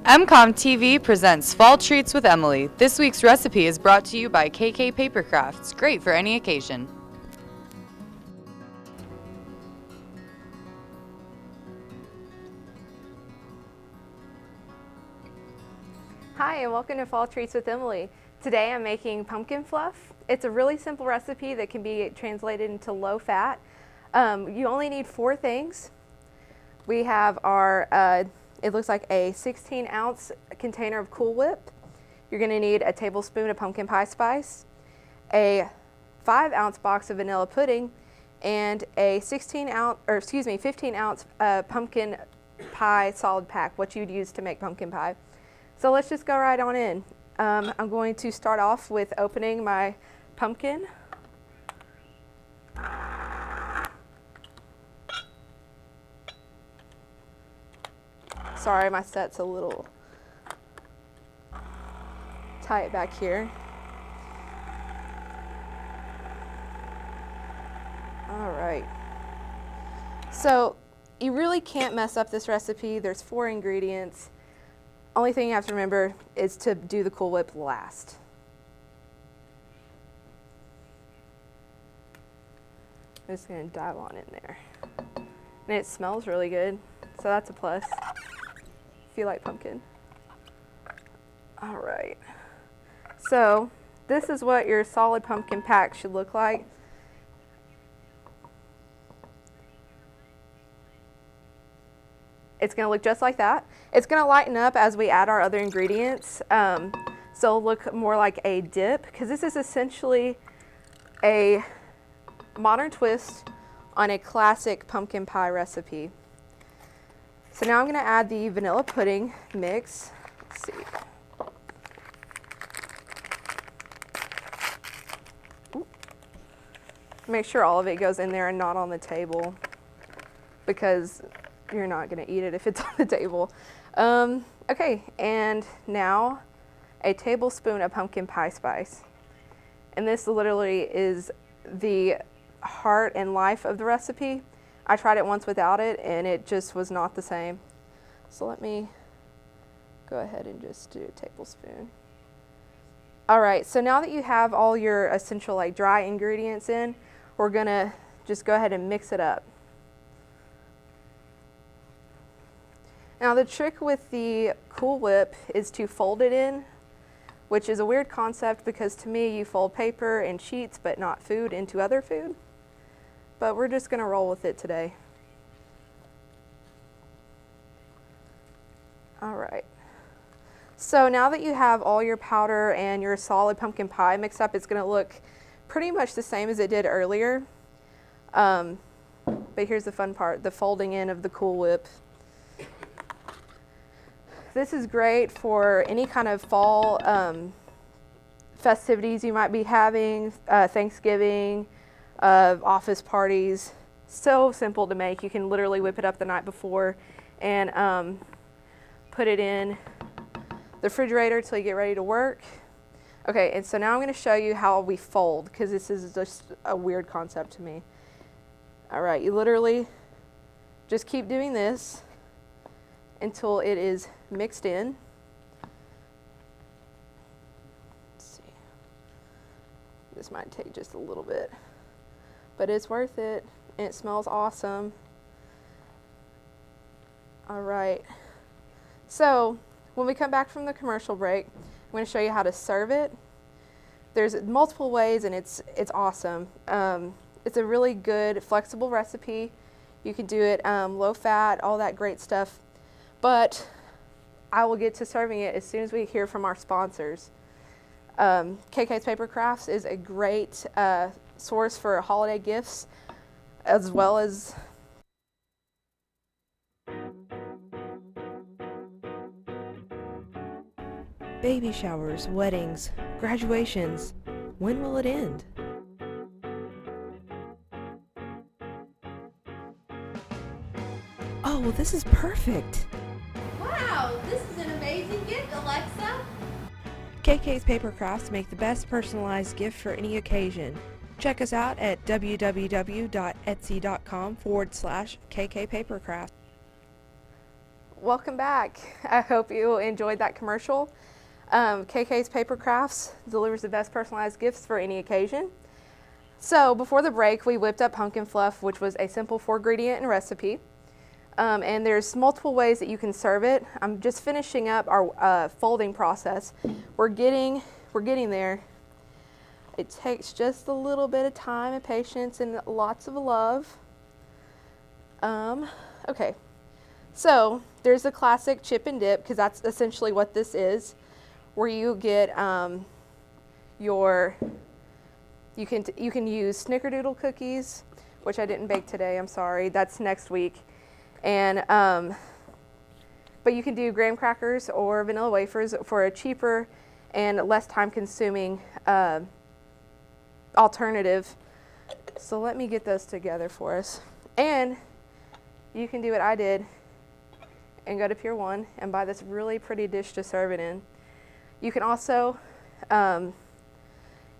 MCOM TV presents Fall Treats with Emily. This week's recipe is brought to you by KK Paper Crafts. Great for any occasion. Hi, and welcome to Fall Treats with Emily. Today I'm making pumpkin fluff. It's a really simple recipe that can be translated into low fat. You only need 4 things. We have our, it looks like a 16-ounce container of Cool Whip. You're going to need a tablespoon of pumpkin pie spice, a 5-ounce box of vanilla pudding, and a 15-ounce pumpkin pie solid pack, what you'd use to make pumpkin pie. So let's just go right on in. I'm going to start off with opening my pumpkin. Sorry, my set's a little tight back here. All right. So you really can't mess up this recipe. There's 4 ingredients. Only thing you have to remember is to do the Cool Whip last. I'm just going to dive on in there. And it smells really good, so that's a plus. If you like pumpkin. All right. So this is what your solid pumpkin pack should look like. It's going to look just like that. It's going to lighten up as we add our other ingredients. So it'll look more like a dip, because this is essentially a modern twist on a classic pumpkin pie recipe. So now I'm going to add the vanilla pudding mix. Let's see. Ooh. Make sure all of it goes in there and not on the table, because you're not going to eat it if it's on the table. Okay, and now a tablespoon of pumpkin pie spice. And this literally is the heart and life of the recipe. I tried it once without it, and it just was not the same. So let me go ahead and just do a tablespoon. All right, so now that you have all your essential dry ingredients in, we're going to just go ahead and mix it up. Now the trick with the Cool Whip is to fold it in, which is a weird concept because to me you fold paper and sheets but not food into other food. But we're just going to roll with it today. All right. So now that you have all your powder and your solid pumpkin pie mixed up, it's going to look pretty much the same as it did earlier. But here's the fun part, the folding in of the Cool Whip. This is great for any kind of fall festivities you might be having, Thanksgiving, office parties. So simple to make. You can literally whip it up the night before and put it in the refrigerator till you get ready to work. Okay, and so now I'm going to show you how we fold, because this is just a weird concept to me. All right, you literally just keep doing this until it is mixed in. Let's see. This might take just a little bit, but it's worth it, and it smells awesome. All right. So when we come back from the commercial break, I'm going to show you how to serve it. There's multiple ways, and it's awesome. It's a really good, flexible recipe. You can do it low fat, all that great stuff. But I will get to serving it as soon as we hear from our sponsors. KK's Paper Crafts is a great source for holiday gifts, as well as baby showers, weddings, graduations. When will it end? Oh, well, this is perfect. Wow, this is an amazing gift, Alexa. KK's Paper Crafts make the best personalized gift for any occasion. Check us out at www.etsy.com/KKPaperCraft. welcome back. I hope you enjoyed that commercial. KK's Paper Crafts delivers the best personalized gifts for any occasion. So before the break, we whipped up pumpkin fluff, which was a simple 4-ingredient and recipe. And there's multiple ways that you can serve it. I'm just finishing up our folding process. We're getting there. It takes just a little bit of time and patience and lots of love. Okay, so there's the classic chip and dip, because that's essentially what this is, where you get you can use snickerdoodle cookies, which I didn't bake today, I'm sorry, that's next week. And but you can do graham crackers or vanilla wafers for a cheaper and less time-consuming alternative. So let me get those together for us. And you can do what I did and go to Pier 1 and buy this really pretty dish to serve it in. You can also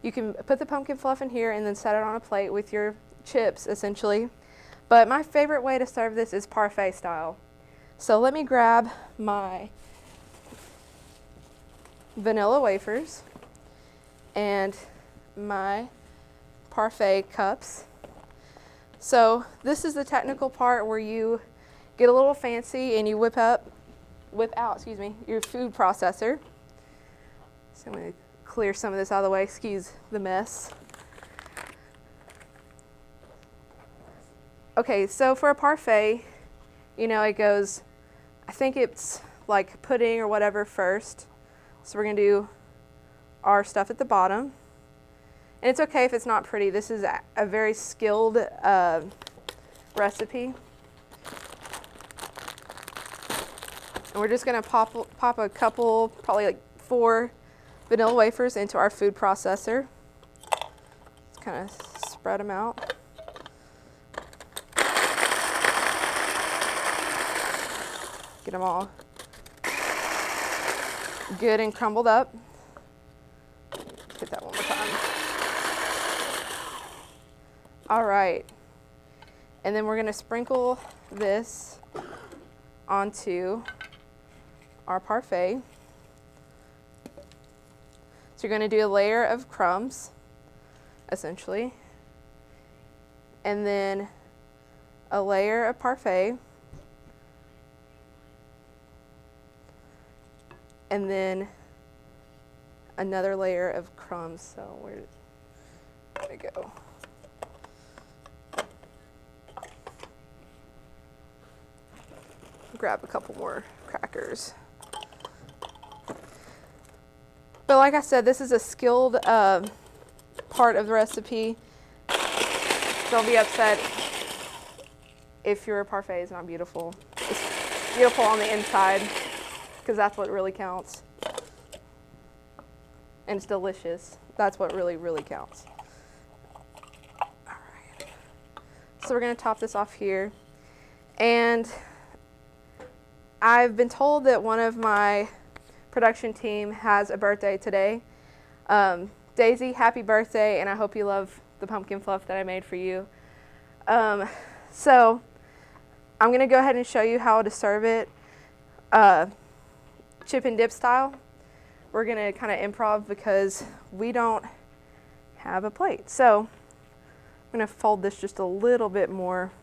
you can put the pumpkin fluff in here and then set it on a plate with your chips, essentially. But my favorite way to serve this is parfait style. So let me grab my vanilla wafers and my parfait cups. So this is the technical part where you get a little fancy and you whip out your food processor. So I'm going to clear some of this out of the way, excuse the mess. Okay, so for a parfait, you know, it goes, I think it's like pudding or whatever first. So we're going to do our stuff at the bottom. And it's okay if it's not pretty. This is a very skilled recipe. And we're just going to pop a couple, probably like 4 vanilla wafers into our food processor. Just kind of spread them out. Get them all good and crumbled up. Hit that one more time. All right. And then we're going to sprinkle this onto our parfait. So you're going to do a layer of crumbs, essentially, and then a layer of parfait, and then another layer of crumbs. So where did it go? Grab a couple more crackers. But like I said, this is a skilled part of the recipe. Don't be upset if your parfait is not beautiful. It's beautiful on the inside, because that's what really counts. And it's delicious. That's what really, really counts. All right. So we're going to top this off here. And I've been told that one of my production team has a birthday today. Daisy, happy birthday, and I hope you love the pumpkin fluff that I made for you. So I'm going to go ahead and show you how to serve it chip and dip style. We're going to kind of improv because we don't have a plate. So I'm going to fold this just a little bit more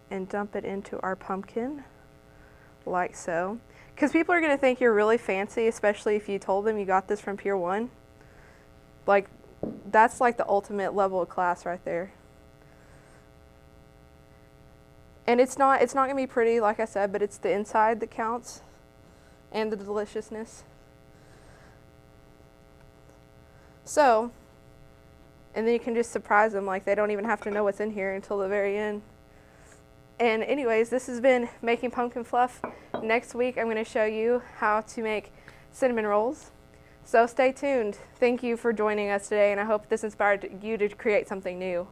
and dump it into our pumpkin like so. Because people are going to think you're really fancy, especially if you told them you got this from Pier 1. Like, that's like the ultimate level of class right there. And it's not going to be pretty, like I said, but it's the inside that counts and the deliciousness. So, and then you can just surprise them, like they don't even have to know what's in here until the very end. And anyways, this has been Making Pumpkin Fluff. Next week, I'm going to show you how to make cinnamon rolls. So stay tuned. Thank you for joining us today, and I hope this inspired you to create something new.